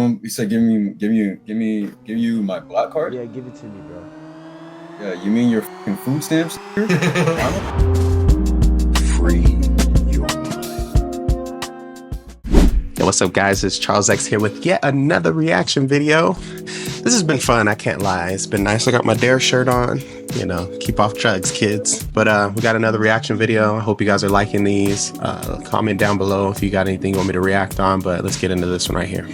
You said give you my black card? Yeah, give it to me, bro. Yeah, you mean your fucking food stamps? I'm Free your mind. Yo, what's up, guys? It's Charles X here with yet another reaction video. This has been fun, I can't lie. It's been nice. I got my Dare shirt on. You know, keep off drugs, kids. But we got another reaction video. I hope you guys are liking these. Comment down below if you got anything you want me to react on. But let's get into this one right here.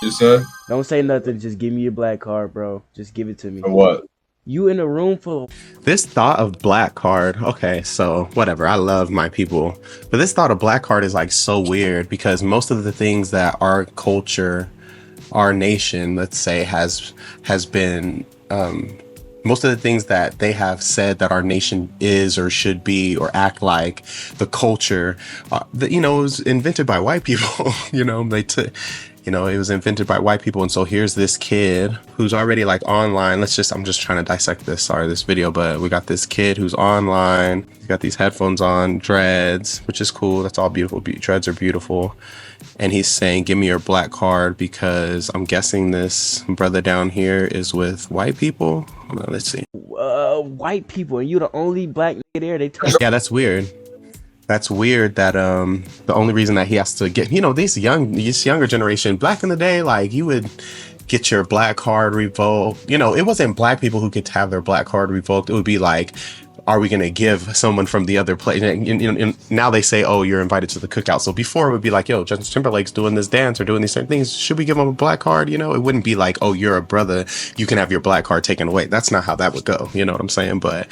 you said? Don't say nothing. Just give me your black card, bro. Just give it to me. For what? You in a room full of... This thought of black card, okay, so whatever, I love my people, but this thought of black card is like so weird because most of the things that our culture, our nation, let's say, has been, most of the things that they have said that our nation is or should be or act like, the culture, that, you know, it was invented by white people. You know, they took, you know, it was invented by white people. And so here's this kid who's already like online. I'm just trying to dissect this, this video, but we got this kid who's online. He's got these headphones on, dreads, which is cool. That's all beautiful. Dreads are beautiful. And he's saying, give me your black card, because I'm guessing this brother down here is with white people. Hold on, let's see. white people, and you the only black nigga there. They turn... Yeah, that's weird. That's weird that the only reason that he has to get, you know, this younger generation, back in the day, like, you would get your black card revoked. You know, it wasn't black people who could have their black card revoked. It would be like, are we going to give someone from the other place? And now they say, oh, you're invited to the cookout. So before it would be like, yo, Justin Timberlake's doing this dance or doing these certain things. Should we give him a black card? You know, it wouldn't be like, oh, you're a brother, you can have your black card taken away. That's not how that would go. You know what I'm saying? But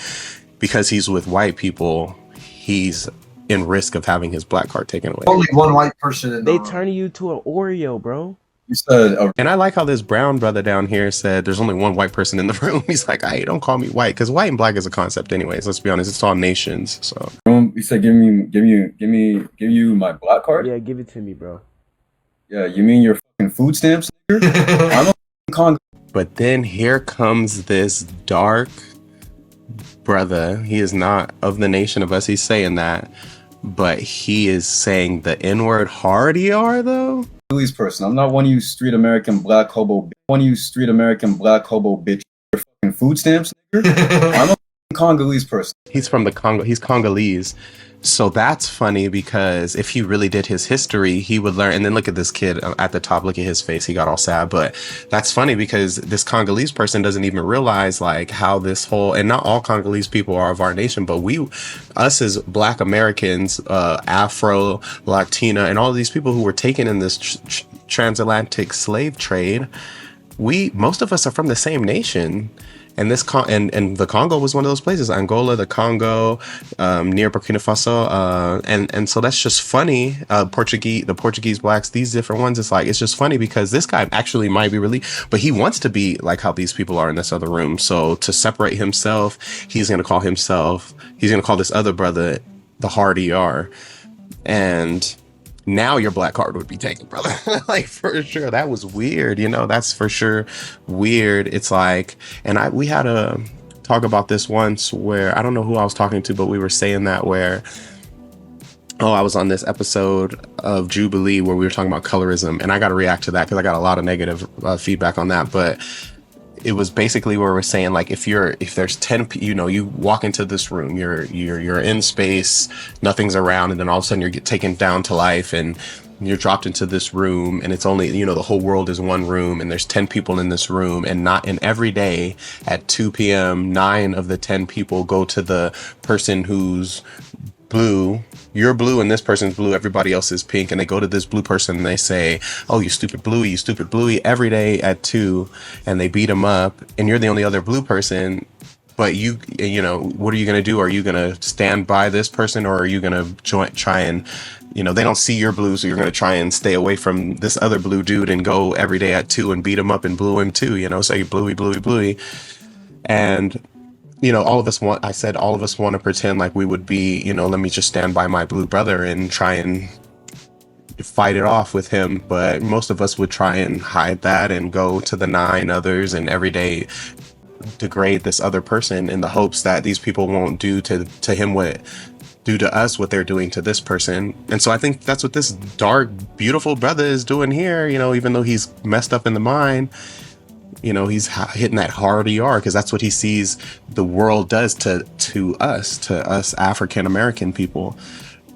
because he's with white people, he's in risk of having his black card taken away. Only one white person in They turn you to an Oreo, bro. You said and I like how this brown brother down here said there's only one white person in the room. He's like, hey, don't call me white, because white and black is a concept anyways. Let's be honest, it's all nations. So you said give you my black card? Yeah, give it to me, bro. Yeah, you mean your fucking food stamps? I'm a Congo. but then here comes this dark brother. He is not of the nation of us. He's saying that, but he is saying the N-word hard ER though. Congolese person. I'm not one of you street American black hobo. One of you street American black hobo bitch. Your fucking food stamps. I'm a Congolese person. He's from the Congo. He's Congolese. So that's funny, because if he really did his history, he would learn. And then look at this kid at the top. Look at his face. He got all sad. But that's funny because this Congolese person doesn't even realize like how this whole, and not all Congolese people are of our nation, but us as Black Americans, Afro, Latina, and all of these people who were taken in this transatlantic slave trade, most of us are from the same nation. And this and the Congo was one of those places. Angola, the Congo, near Burkina Faso, and so that's just funny. The Portuguese blacks, these different ones. It's just funny because this guy actually might be really, but he wants to be like how these people are in this other room. So to separate himself, he's gonna call this other brother the hard ER, and now your black card would be taken, brother. Like, for sure. That was weird. You know, that's for sure weird. It's like, and we had a talk about this once where I don't know who I was talking to, but we were saying that where, I was on this episode of Jubilee where we were talking about colorism, and I got to react to that because I got a lot of negative feedback on that. But it was basically where we're saying, like, if there's 10, you know, you walk into this room, you're in space, nothing's around, and then all of a sudden you get taken down to life and you're dropped into this room, and it's only, you know, the whole world is one room, and there's 10 people in this room, and every day at 2 p.m., 9 of the 10 people go to the person who's blue. You're blue and this person's blue, everybody else is pink, and they go to this blue person and they say, oh, you stupid bluey, every day at 2, and they beat him up, and you're the only other blue person. But you know, what are you going to do? Are you going to stand by this person, or are you going to try and, you know, they don't see your blue, so you're going to try and stay away from this other blue dude and go every day at 2 and beat him up and blue him too, you know, say bluey. And you know, all of us want to pretend like we would be, you know, let me just stand by my blue brother and try and fight it off with him. But most of us would try and hide that and go to the 9 others and every day degrade this other person in the hopes that these people won't do to him what do to us what they're doing to this person. And so I think that's what this dark, beautiful brother is doing here. You know, even though he's messed up in the mind, you know, he's hitting that hard ER because that's what he sees the world does to us African American people.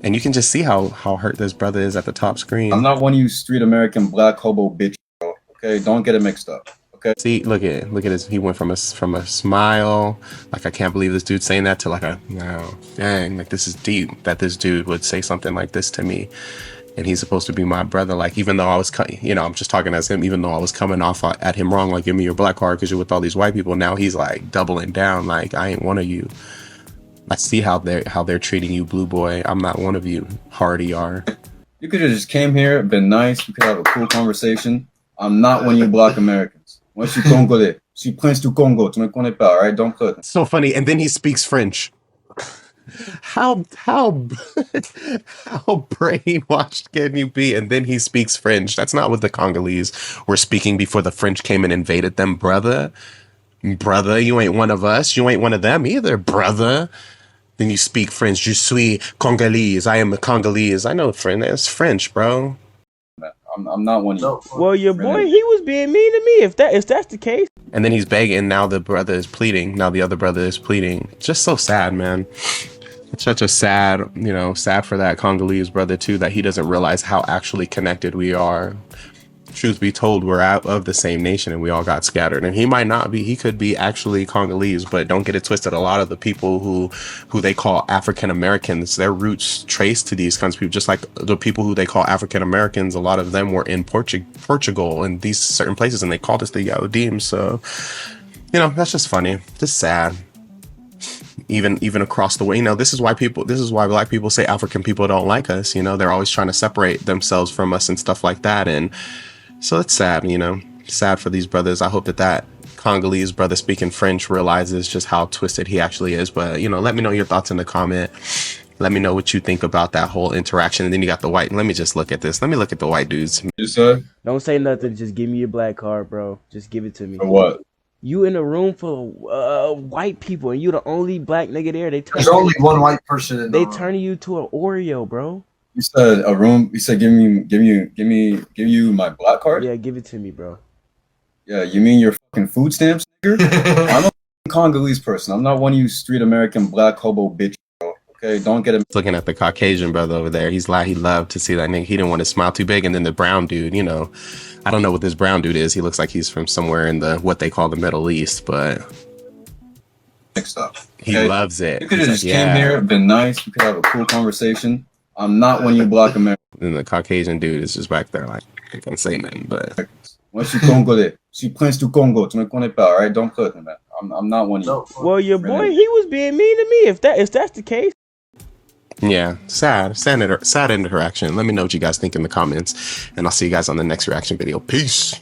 And you can just see how hurt this brother is at the top screen. I'm not one of you street American black hobo bitch. Okay, don't get it mixed up. Okay. See, look at his. He went from a smile, like I can't believe this dude's saying that, to like a no, dang, like this is deep that this dude would say something like this to me, and he's supposed to be my brother. Like even though I was, you know, I'm just talking as him. Even though I was coming off at him wrong, like give me your black card because you're with all these white people. Now he's like doubling down, like I ain't one of you. I see how they're treating you, blue boy. I'm not one of you, hard ER. You could have just came here, been nice. We could have a cool conversation. I'm not one of you black Americans. Moi, je suis Congolais. Je suis prince du Congo. Tu me connais pas, all right? Don't put. So funny. And then he speaks French. How how brainwashed can you be? And then he speaks French. That's not what the Congolese were speaking before the French came and invaded them, brother. Brother, you ain't one of us. You ain't one of them either, brother. Then you speak French. Je suis Congolese. I am a Congolese. I know French. That's French, bro. I'm not one of you. Well, your boy, he was being mean to me. If that's the case. And then he's begging. Now the brother is pleading. Now the other brother is pleading. Just so sad, man. It's such a sad, you know, sad for that Congolese brother too, that he doesn't realize how actually connected we are. Truth be told, we're out of the same nation and we all got scattered. And he might not be, he could be actually Congolese, but don't get it twisted. A lot of the people who they call African Americans, their roots trace to these kinds of people, just like the people who they call African Americans. A lot of them were in Portugal and these certain places, and they called us the Yaodim. So, you know, that's just funny, just sad. Even across the way, you know, this is why black people say African people don't like us. You know, they're always trying to separate themselves from us and stuff like that. And so it's sad, you know, sad for these brothers. I hope that Congolese brother speaking French realizes just how twisted he actually is. But, you know, let me know your thoughts in the comment. Let me know what you think about that whole interaction. And then you got the white. Let me just look at this. Let me look at the white dudes. You said? Don't say nothing. Just give me your black card, bro. Just give it to me. For what? You in a room full of white people, and you the only black nigga there. There's only one white person in the room. They turning you to an Oreo, bro. You said a room. You said give you my black card. Yeah, give it to me, bro. Yeah, you mean your fucking food stamps, nigga? I'm a Congolese person. I'm not one of you street American black hobo bitch. Okay, don't get him. Looking at the Caucasian brother over there, he loved to see that nigga. He didn't want to smile too big. And then the brown dude, you know, I don't know what this brown dude is. He looks like he's from somewhere in the what they call the Middle East, but Mixed up. he loves it. You could have just Yeah. came here, been nice. We could have a cool conversation. I'm not one of you black Americans. And the Caucasian dude is just back there like, I can't say nothing, but Moi, je suis Congolais. Je suis prince du Congo. Tu me connais pas, all right? Don't put me, man. I'm not one of you. Well, your boy, he was being mean to me. If that's the case. yeah, sad interaction. Let me know what you guys think in the comments, and I'll see you guys on the next reaction video. Peace.